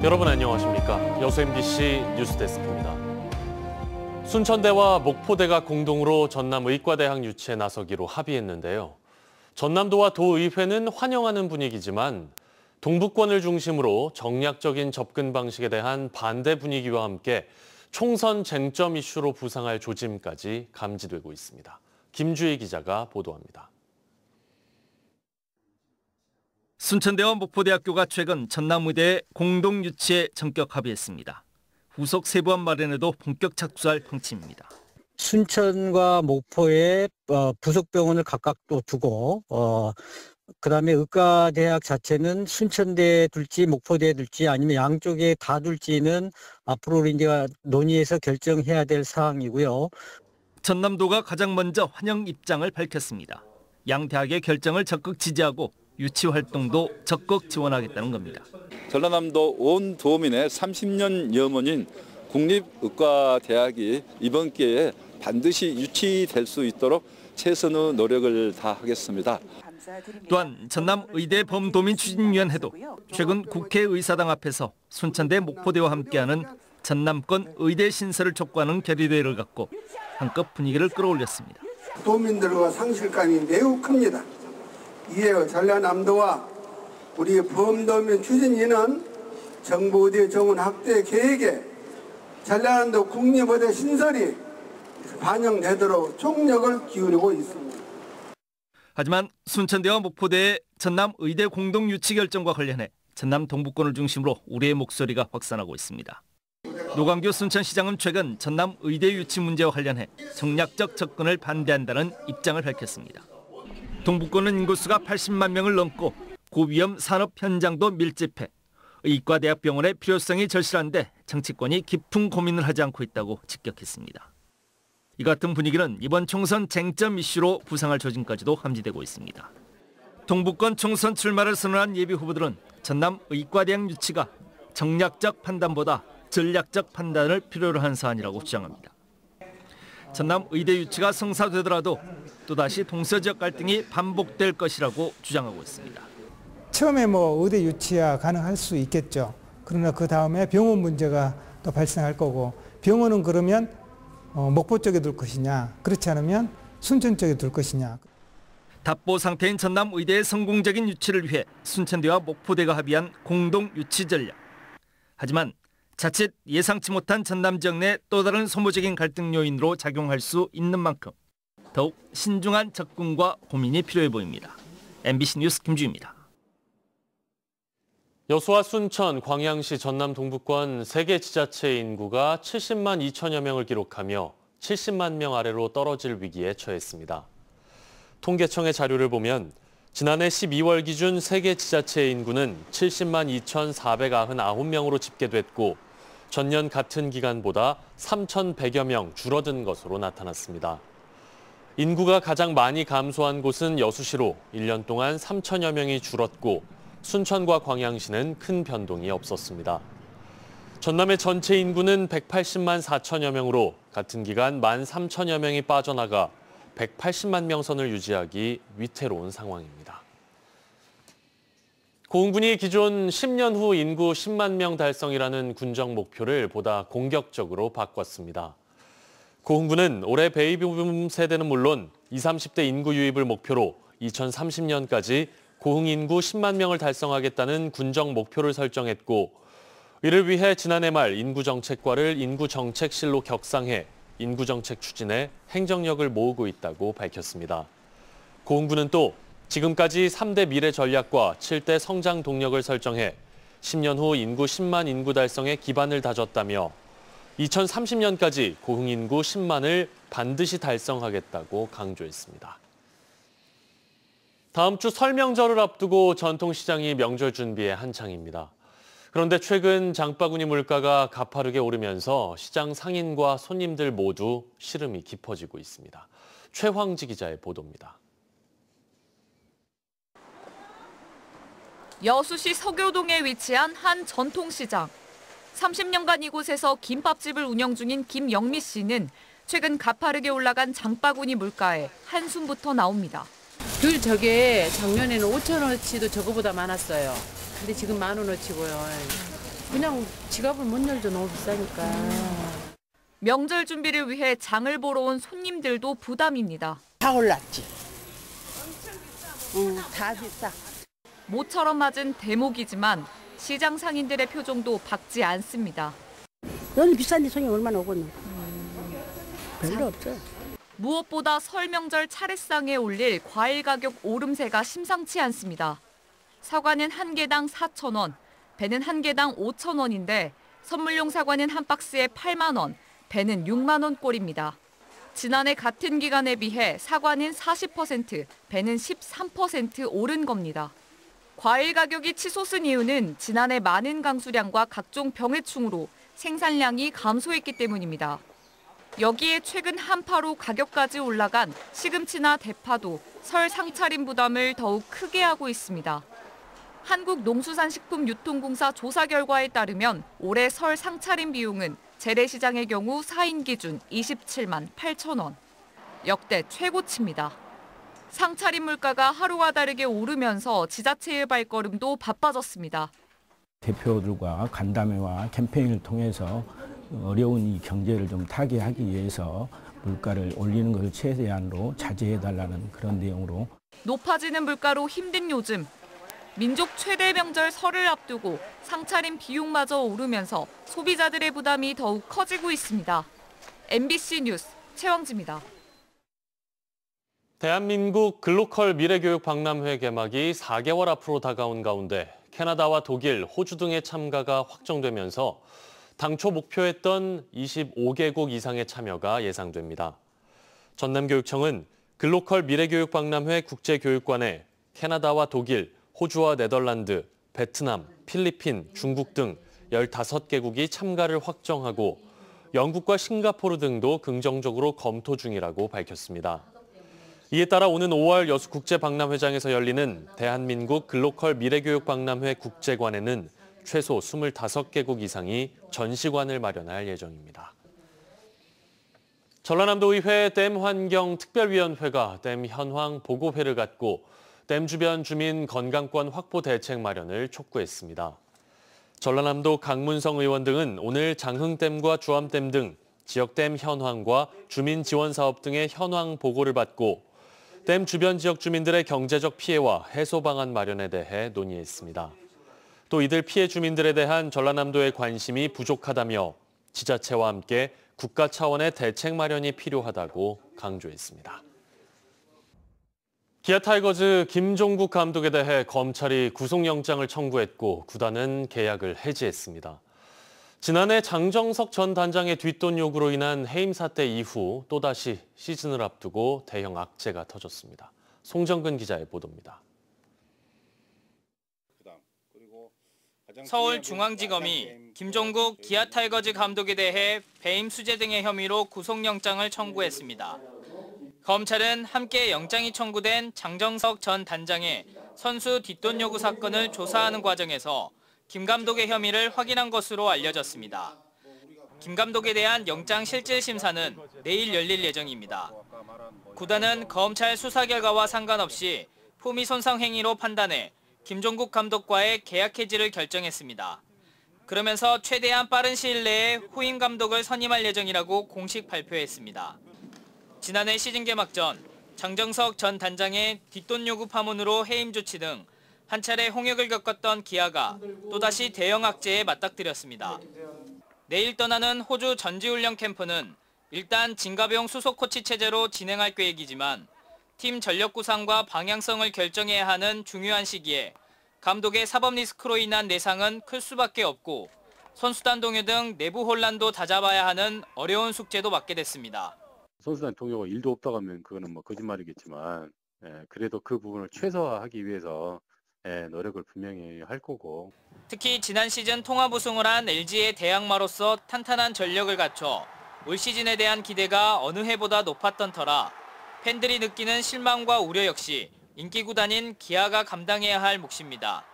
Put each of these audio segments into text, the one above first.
여러분 안녕하십니까? 여수 MBC 뉴스데스크입니다. 순천대와 목포대가 공동으로 전남 의과대학 유치에 나서기로 합의했는데요. 전남도와 도의회는 환영하는 분위기지만 동북권을 중심으로 정략적인 접근 방식에 대한 반대 분위기와 함께 총선 쟁점 이슈로 부상할 조짐까지 감지되고 있습니다. 김주희 기자가 보도합니다. 순천대와 목포대학교가 최근 전남의대 공동 유치에 전격 합의했습니다. 후속 세부안 마련에도 본격 착수할 방침입니다. 순천과 목포에 부속병원을 각각 또 두고 그다음에 의과대학 자체는 순천대에 둘지 목포대에 둘지 아니면 양쪽에 다 둘지는 앞으로 이제 논의해서 결정해야 될 사항이고요. 전남도가 가장 먼저 환영 입장을 밝혔습니다. 양 대학의 결정을 적극 지지하고 유치 활동도 적극 지원하겠다는 겁니다. 전라남도 온 도민의 30년 염원인 국립의과대학이 이번 기회에 반드시 유치될 수 있도록 최선의 노력을 다하겠습니다. 또한 전남의대 범도민추진위원회도 최근 국회의사당 앞에서 순천대 목포대와 함께하는 전남권 의대 신설을 촉구하는 결의대회를 갖고 한껏 분위기를 끌어올렸습니다. 도민들과 상실감이 매우 큽니다. 이에 전라남도와 우리 범도민 추진위는 정부의대 정원 확대 계획에 전라남도 국립의대 신설이 반영되도록 총력을 기울이고 있습니다. 하지만 순천대와 목포대의 전남 의대 공동 유치 결정과 관련해 전남 동북권을 중심으로 우려의 목소리가 확산하고 있습니다. 노광규 순천시장은 최근 전남 의대 유치 문제와 관련해 정략적 접근을 반대한다는 입장을 밝혔습니다. 동북권은 인구수가 80만 명을 넘고 고위험 산업 현장도 밀집해 의과대학병원의 필요성이 절실한데 정치권이 깊은 고민을 하지 않고 있다고 직격했습니다. 이 같은 분위기는 이번 총선 쟁점 이슈로 부상할 조짐까지도 함지되고 있습니다. 동북권 총선 출마를 선언한 예비 후보들은 전남 의과대학 유치가 정략적 판단보다 전략적 판단을 필요로 한 사안이라고 주장합니다. 전남 의대 유치가 성사되더라도 또다시 동서지역 갈등이 반복될 것이라고 주장하고 있습니다. 처음에 의대 유치가 가능할 수 있겠죠. 그러나 그 다음에 병원 문제가 또 발생할 거고, 병원은 그러면 목포 쪽에 둘 것이냐, 그렇지 않으면 순천 쪽에 둘 것이냐. 답보 상태인 전남 의대의 성공적인 유치를 위해 순천대와 목포대가 합의한 공동 유치 전략. 하지만 자칫 예상치 못한 전남 지역 내 또 다른 소모적인 갈등 요인으로 작용할 수 있는 만큼 더욱 신중한 접근과 고민이 필요해 보입니다. MBC 뉴스 김주희입니다. 여수와 순천, 광양시 전남 동북권 3개 지자체의 인구가 70만 2천여 명을 기록하며 70만 명 아래로 떨어질 위기에 처했습니다. 통계청의 자료를 보면 지난해 12월 기준 3개 지자체의 인구는 70만 2,499명으로 집계됐고 전년 같은 기간보다 3,100여 명 줄어든 것으로 나타났습니다. 인구가 가장 많이 감소한 곳은 여수시로 1년 동안 3천여 명이 줄었고 순천과 광양시는 큰 변동이 없었습니다. 전남의 전체 인구는 180만 4천여 명으로 같은 기간 13,000여 명이 빠져나가 180만 명 선을 유지하기 위태로운 상황입니다. 고흥군이 기존 10년 후 인구 10만 명 달성이라는 군정 목표를 보다 공격적으로 바꿨습니다. 고흥군은 올해 베이비붐 세대는 물론 20, 30대 인구 유입을 목표로 2030년까지 고흥 인구 10만 명을 달성하겠다는 군정 목표를 설정했고 이를 위해 지난해 말 인구정책과를 인구정책실로 격상해 인구정책 추진에 행정력을 모으고 있다고 밝혔습니다. 고흥군은 또 지금까지 3대 미래 전략과 7대 성장 동력을 설정해 10년 후 인구 10만 인구 달성에 기반을 다졌다며 2030년까지 고흥 인구 10만을 반드시 달성하겠다고 강조했습니다. 다음 주 설 명절을 앞두고 전통시장이 명절 준비에 한창입니다. 그런데 최근 장바구니 물가가 가파르게 오르면서 시장 상인과 손님들 모두 시름이 깊어지고 있습니다. 최황지 기자의 보도입니다. 여수시 서교동에 위치한 한 전통시장. 30년간 이곳에서 김밥집을 운영 중인 김영미 씨는 최근 가파르게 올라간 장바구니 물가에 한숨부터 나옵니다. 늘 저게 작년에는 5,000원어치도 저거보다 많았어요. 근데 지금 10,000원어치고요. 그냥 지갑을 못 열죠. 너무 비싸니까. 명절 준비를 위해 장을 보러 온 손님들도 부담입니다. 다 올랐지. 다 비싸. 모처럼 맞은 대목이지만 시장 상인들의 표정도 밝지 않습니다. 너는 비싼데 손이 얼마나 오겠노? 별로 없죠. 무엇보다 설 명절 차례상에 올릴 과일 가격 오름세가 심상치 않습니다. 사과는 한 개당 4,000원, 배는 한 개당 5,000원인데 선물용 사과는 한 박스에 8만 원, 배는 6만 원 꼴입니다. 지난해 같은 기간에 비해 사과는 40%, 배는 13% 오른 겁니다. 과일 가격이 치솟은 이유는 지난해 많은 강수량과 각종 병해충으로 생산량이 감소했기 때문입니다. 여기에 최근 한파로 가격까지 올라간 시금치나 대파도 설 상차림 부담을 더욱 크게 하고 있습니다. 한국농수산식품유통공사 조사 결과에 따르면 올해 설 상차림 비용은 재래시장의 경우 4인 기준 27만 8천 원. 역대 최고치입니다. 상차림 물가가 하루와 다르게 오르면서 지자체의 발걸음도 바빠졌습니다. 대표들과 간담회와 캠페인을 통해서 어려운 이 경제를 좀 타개하기 위해서 물가를 올리는 것을 최대한으로 자제해달라는 그런 내용으로. 높아지는 물가로 힘든 요즘. 민족 최대 명절 설을 앞두고 상차림 비용마저 오르면서 소비자들의 부담이 더욱 커지고 있습니다. MBC 뉴스 최왕지입니다. 대한민국 글로컬 미래교육 박람회 개막이 4개월 앞으로 다가온 가운데 캐나다와 독일, 호주 등의 참가가 확정되면서 당초 목표했던 25개국 이상의 참여가 예상됩니다. 전남교육청은 글로컬 미래교육 박람회 국제교육관에 캐나다와 독일, 호주와 네덜란드, 베트남, 필리핀, 중국 등 15개국이 참가를 확정하고 영국과 싱가포르 등도 긍정적으로 검토 중이라고 밝혔습니다. 이에 따라 오는 5월 여수국제박람회장에서 열리는 대한민국 글로컬 미래교육 박람회 국제관에는 최소 25개국 이상이 전시관을 마련할 예정입니다. 전라남도의회 댐환경특별위원회가 댐 현황 보고회를 갖고 댐 주변 주민 건강권 확보 대책 마련을 촉구했습니다. 전라남도 강문성 의원 등은 오늘 장흥댐과 주암댐 등 지역댐 현황과 주민 지원 사업 등의 현황 보고를 받고 댐 주변 지역 주민들의 경제적 피해와 해소 방안 마련에 대해 논의했습니다. 또 이들 피해 주민들에 대한 전라남도의 관심이 부족하다며 지자체와 함께 국가 차원의 대책 마련이 필요하다고 강조했습니다. 기아 타이거즈 김종국 감독에 대해 검찰이 구속영장을 청구했고 구단은 계약을 해지했습니다. 지난해 장정석 전 단장의 뒷돈 요구로 인한 해임 사태 이후 또다시 시즌을 앞두고 대형 악재가 터졌습니다. 송정근 기자의 보도입니다. 서울중앙지검이 김종국 기아 타이거즈 감독에 대해 배임 수재 등의 혐의로 구속영장을 청구했습니다. 검찰은 함께 영장이 청구된 장정석 전 단장의 선수 뒷돈 요구 사건을 조사하는 과정에서 김 감독의 혐의를 확인한 것으로 알려졌습니다. 김 감독에 대한 영장 실질 심사는 내일 열릴 예정입니다. 구단은 검찰 수사 결과와 상관없이 품위 손상 행위로 판단해 김종국 감독과의 계약 해지를 결정했습니다. 그러면서 최대한 빠른 시일 내에 후임 감독을 선임할 예정이라고 공식 발표했습니다. 지난해 시즌 개막 전 장정석 전 단장의 뒷돈 요구 파문으로 해임 조치 등 한 차례 홍역을 겪었던 기아가 또다시 대형 악재에 맞닥뜨렸습니다. 내일 떠나는 호주 전지훈련 캠프는 일단 진가병 수속 코치 체제로 진행할 계획이지만 팀 전력 구상과 방향성을 결정해야 하는 중요한 시기에 감독의 사법 리스크로 인한 내상은 클 수밖에 없고 선수단 동요 등 내부 혼란도 다잡아야 하는 어려운 숙제도 맡게 됐습니다. 선수단 동요가 1도 없다고 하면 그거는 거짓말이겠지만 그래도 그 부분을 최소화하기 위해서 노력을 분명히 할 거고. 특히 지난 시즌 통합 우승을 한 LG의 대항마로서 탄탄한 전력을 갖춰 올 시즌에 대한 기대가 어느 해보다 높았던 터라 팬들이 느끼는 실망과 우려 역시 인기 구단인 기아가 감당해야 할 몫입니다.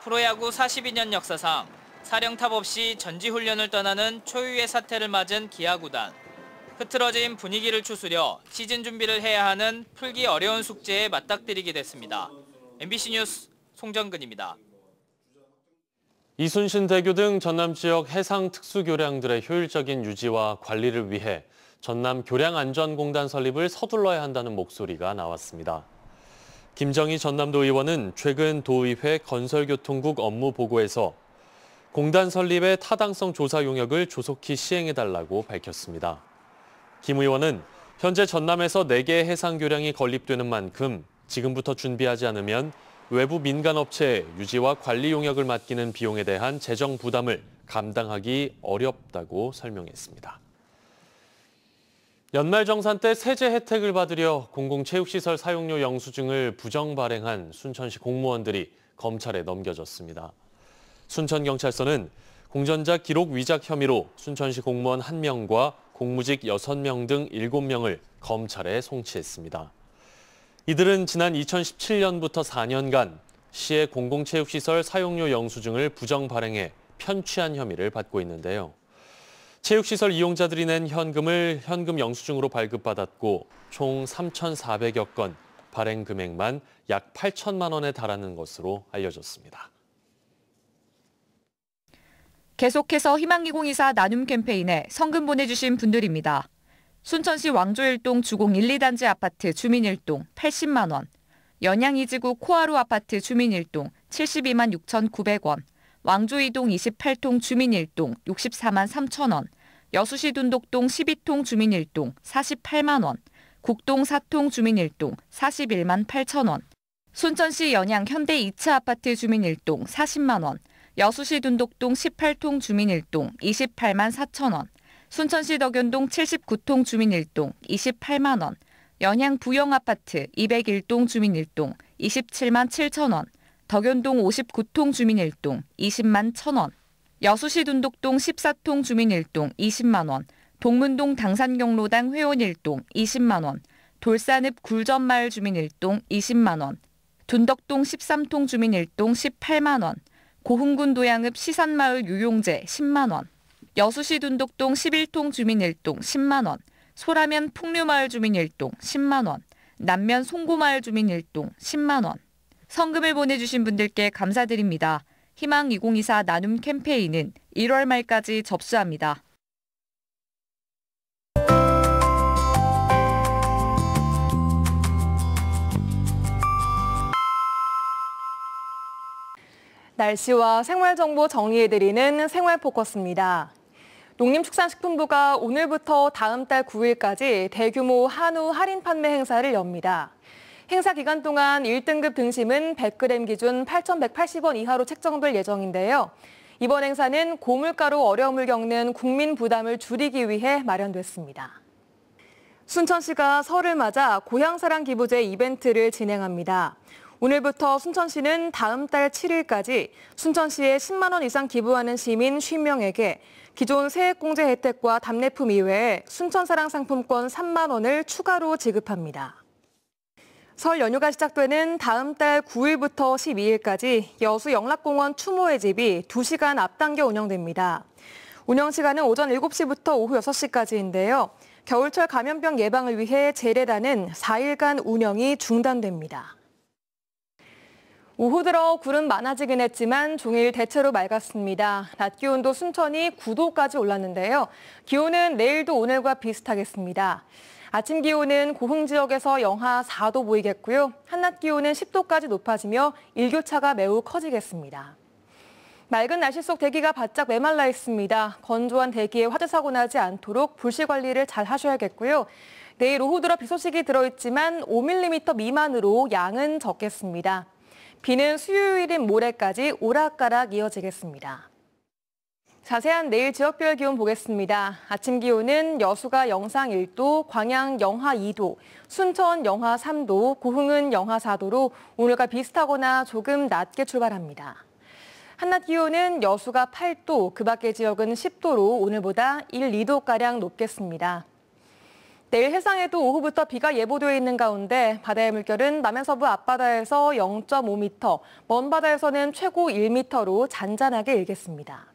프로야구 42년 역사상 사령탑 없이 전지훈련을 떠나는 초유의 사태를 맞은 기아 구단. 흐트러진 분위기를 추스려 시즌 준비를 해야 하는 풀기 어려운 숙제에 맞닥뜨리게 됐습니다. MBC 뉴스 송정근입니다. 이순신대교 등 전남 지역 해상 특수교량들의 효율적인 유지와 관리를 위해 전남 교량안전공단 설립을 서둘러야 한다는 목소리가 나왔습니다. 김정희 전남도 의원은 최근 도의회 건설교통국 업무 보고에서 공단 설립의 타당성 조사 용역을 조속히 시행해달라고 밝혔습니다. 김 의원은 현재 전남에서 4개의 해상교량이 건립되는 만큼 지금부터 준비하지 않으면 외부 민간업체에 유지와 관리 용역을 맡기는 비용에 대한 재정 부담을 감당하기 어렵다고 설명했습니다. 연말정산 때 세제 혜택을 받으려 공공체육시설 사용료 영수증을 부정 발행한 순천시 공무원들이 검찰에 넘겨졌습니다. 순천경찰서는 공전자 기록 위작 혐의로 순천시 공무원 1명과 공무직 6명 등 7명을 검찰에 송치했습니다. 이들은 지난 2017년부터 4년간 시의 공공체육시설 사용료 영수증을 부정 발행해 편취한 혐의를 받고 있는데요. 체육시설 이용자들이 낸 현금을 현금 영수증으로 발급받았고 총 3,400여 건, 발행 금액만 약 8천만 원에 달하는 것으로 알려졌습니다. 계속해서 희망2024 나눔 캠페인에 성금 보내주신 분들입니다. 순천시 왕조 1동 주공 1, 2단지 아파트 주민 1동 80만 원, 연양 이지구 코하루 아파트 주민 1동 72만 6,900원, 왕조 2동 28통 주민 1동 64만 3천 원, 여수시 둔독동 12통 주민 1동 48만 원, 국동 4통 주민 1동 41만 8천 원, 순천시 연양 현대 2차 아파트 주민 1동 40만 원, 여수시 둔독동 18통 주민 1동 28만 4천 원, 순천시 덕연동 79통 주민 1동 28만 원, 연양 부영 아파트 201동 주민 1동 27만 7천 원, 덕연동 59통 주민 1동 20만 1천 원, 여수시 둔독동 14통 주민 1동 20만 원, 동문동 당산경로당 회원 1동 20만 원, 돌산읍 굴전마을 주민 1동 20만 원, 둔덕동 13통 주민 1동 18만 원, 고흥군 도양읍 시산마을 유용재 10만 원, 여수시 둔독동 11통 주민 1동 10만 원, 소라면 풍류마을 주민 1동 10만 원, 남면 송고마을 주민 1동 10만 원. 성금을 보내주신 분들께 감사드립니다. 희망2024 나눔 캠페인은 1월 말까지 접수합니다. 날씨와 생활정보 정리해드리는 생활포커스입니다. 농림축산식품부가 오늘부터 다음 달 9일까지 대규모 한우 할인 판매 행사를 엽니다. 행사 기간 동안 1등급 등심은 100g 기준 8,180원 이하로 책정될 예정인데요. 이번 행사는 고물가로 어려움을 겪는 국민 부담을 줄이기 위해 마련됐습니다. 순천시가 설을 맞아 고향사랑 기부제 이벤트를 진행합니다. 오늘부터 순천시는 다음 달 7일까지 순천시에 10만 원 이상 기부하는 시민 50명에게 기존 세액공제 혜택과 답례품 이외에 순천사랑 상품권 3만 원을 추가로 지급합니다. 설 연휴가 시작되는 다음 달 9일부터 12일까지 여수 영락공원 추모의 집이 2시간 앞당겨 운영됩니다. 운영 시간은 오전 7시부터 오후 6시까지인데요. 겨울철 감염병 예방을 위해 재래라는 4일간 운영이 중단됩니다. 오후 들어 구름 많아지긴 했지만 종일 대체로 맑았습니다. 낮 기온도 순천이 9도까지 올랐는데요. 기온은 내일도 오늘과 비슷하겠습니다. 아침 기온은 고흥 지역에서 영하 4도 보이겠고요. 한낮 기온은 10도까지 높아지며 일교차가 매우 커지겠습니다. 맑은 날씨 속 대기가 바짝 메말라 있습니다. 건조한 대기에 화재 사고 나지 않도록 불씨 관리를 잘 하셔야겠고요. 내일 오후 들어 비 소식이 들어있지만 5mm 미만으로 양은 적겠습니다. 비는 수요일인 모레까지 오락가락 이어지겠습니다. 자세한 내일 지역별 기온 보겠습니다. 아침 기온은 여수가 영상 1도, 광양 영하 2도, 순천 영하 3도, 고흥은 영하 4도로 오늘과 비슷하거나 조금 낮게 출발합니다. 한낮 기온은 여수가 8도, 그 밖의 지역은 10도로 오늘보다 1, 2도가량 높겠습니다. 내일 해상에도 오후부터 비가 예보되어 있는 가운데 바다의 물결은 남해서부 앞바다에서 0.5m, 먼 바다에서는 최고 1m로 잔잔하게 일겠습니다.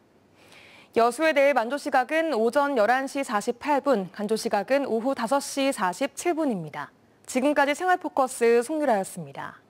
여수의 내일 만조시각은 오전 11시 48분, 간조시각은 오후 5시 47분입니다. 지금까지 생활포커스 송유라였습니다.